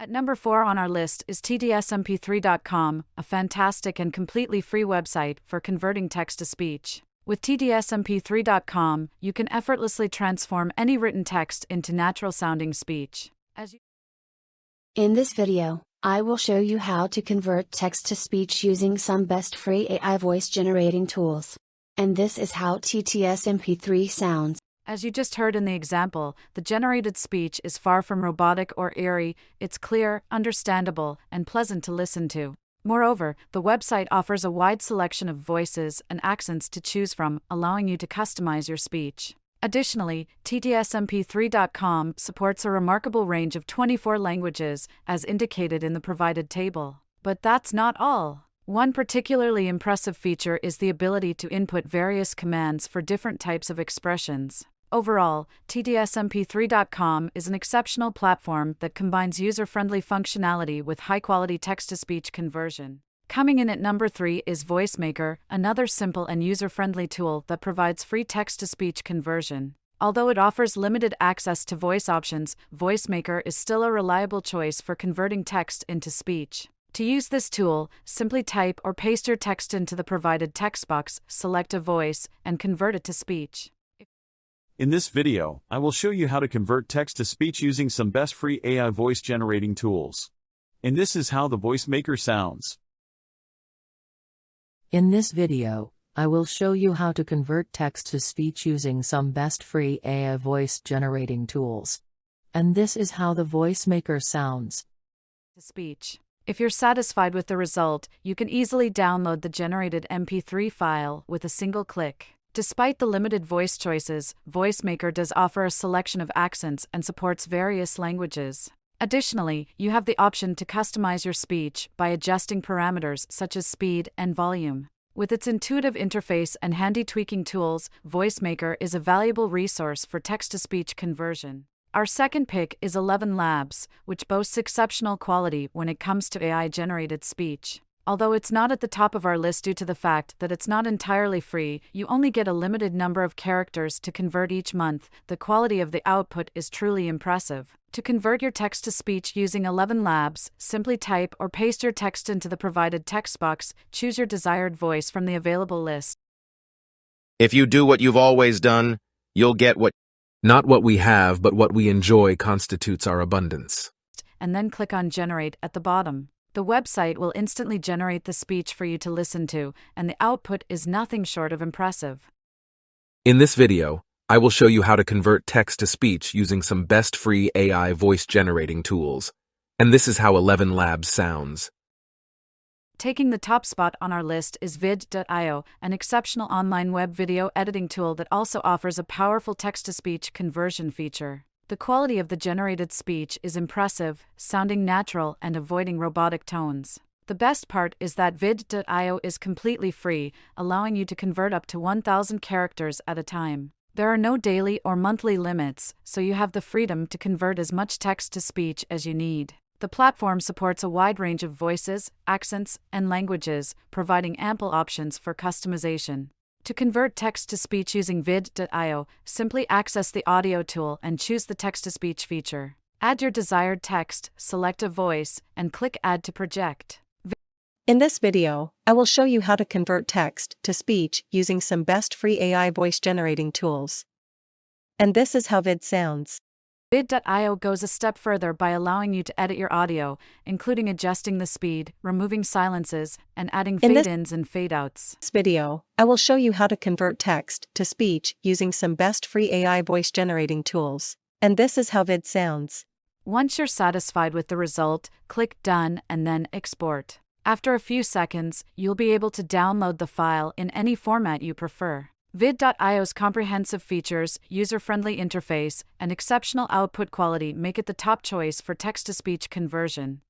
At number 4 on our list is tdsmp3.com, a fantastic and completely free website for converting text to speech. With tdsmp3.com, you can effortlessly transform any written text into natural-sounding speech. In this video, I will show you how to convert text to speech using some best free AI voice generating tools. And this is how TTS MP3 sounds. As you just heard in the example, the generated speech is far from robotic or eerie. It's clear, understandable, and pleasant to listen to. Moreover, the website offers a wide selection of voices and accents to choose from, allowing you to customize your speech. Additionally, tdsmp3.com supports a remarkable range of 24 languages, as indicated in the provided table. But that's not all. One particularly impressive feature is the ability to input various commands for different types of expressions. Overall, tdsmp3.com is an exceptional platform that combines user-friendly functionality with high-quality text-to-speech conversion. Coming in at number 3 is VoiceMaker, another simple and user-friendly tool that provides free text-to-speech conversion. Although it offers limited access to voice options, VoiceMaker is still a reliable choice for converting text into speech. To use this tool, simply type or paste your text into the provided text box, select a voice, and convert it to speech. In this video, I will show you how to convert text to speech using some best free AI voice generating tools. And this is how the VoiceMaker sounds. In this video, I will show you how to convert text to speech using some best free AI voice generating tools. And this is how the VoiceMaker sounds. Speech. If you're satisfied with the result, you can easily download the generated MP3 file with a single click. Despite the limited voice choices, VoiceMaker does offer a selection of accents and supports various languages. Additionally, you have the option to customize your speech by adjusting parameters such as speed and volume. With its intuitive interface and handy tweaking tools, VoiceMaker is a valuable resource for text-to-speech conversion. Our second pick is 11 Labs, which boasts exceptional quality when it comes to AI-generated speech. Although it's not at the top of our list due to the fact that it's not entirely free, you only get a limited number of characters to convert each month. The quality of the output is truly impressive. To convert your text to speech using 11 Labs, simply type or paste your text into the provided text box, choose your desired voice from the available list. If you do what you've always done, you'll get what... Not what we have, but what we enjoy constitutes our abundance. And then click on Generate at the bottom. The website will instantly generate the speech for you to listen to, and the output is nothing short of impressive. In this video, I will show you how to convert text to speech using some best free AI voice generating tools. And this is how 11 Labs sounds. Taking the top spot on our list is vid.io, an exceptional online web video editing tool that also offers a powerful text-to-speech conversion feature. The quality of the generated speech is impressive, sounding natural and avoiding robotic tones. The best part is that vid.io is completely free, allowing you to convert up to 1,000 characters at a time. There are no daily or monthly limits, so you have the freedom to convert as much text to speech as you need. The platform supports a wide range of voices, accents, and languages, providing ample options for customization. To convert text to speech using vid.io, simply access the audio tool and choose the text-to-speech feature. Add your desired text, select a voice, and click Add to Project. In this video, I will show you how to convert text to speech using some best free AI voice generating tools. And this is how Vid sounds. Vid.io goes a step further by allowing you to edit your audio, including adjusting the speed, removing silences, and adding fade-ins and fade-outs. In this video, I will show you how to convert text to speech using some best free AI voice generating tools. And this is how Vid sounds. Once you're satisfied with the result, click Done and then Export. After a few seconds, you'll be able to download the file in any format you prefer. Vid.io's comprehensive features, user-friendly interface, and exceptional output quality make it the top choice for text-to-speech conversion.